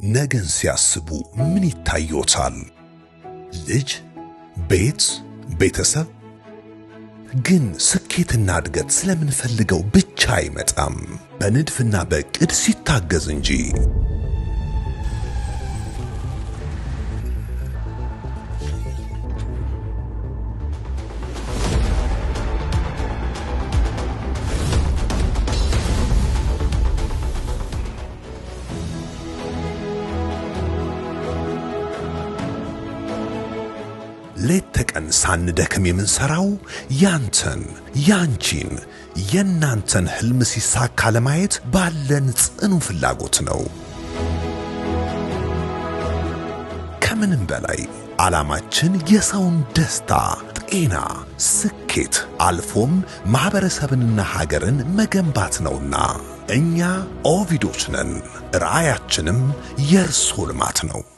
ነገን ሲያስቡ ምን ይታዮታል? ልጅ፣ ቤት፣ ቤተሰብ? ግን ስኬትና እድገት ስለምንፈልገው ብቻ አይመጣም፣ በንድፍና በእቅድ ሲታገዝ እንጂ። ሌት ተቀን ሳንደክም የምንሰራው ያንተን፣ ያንቺን፣ የናንተን ህልም ሲሳካ ለማየት ባለን ጽኑ ፍላጎት ነው። ከምንም በላይ ዓላማችን የሰውን ደስታ፣ ጤና፣ ስኬት አልፎም ማህበረሰብንና ሀገርን መገንባት ነውና እኛ ኦቪዶች ነን። ራዕያችንም የእርሶ ልማት ነው።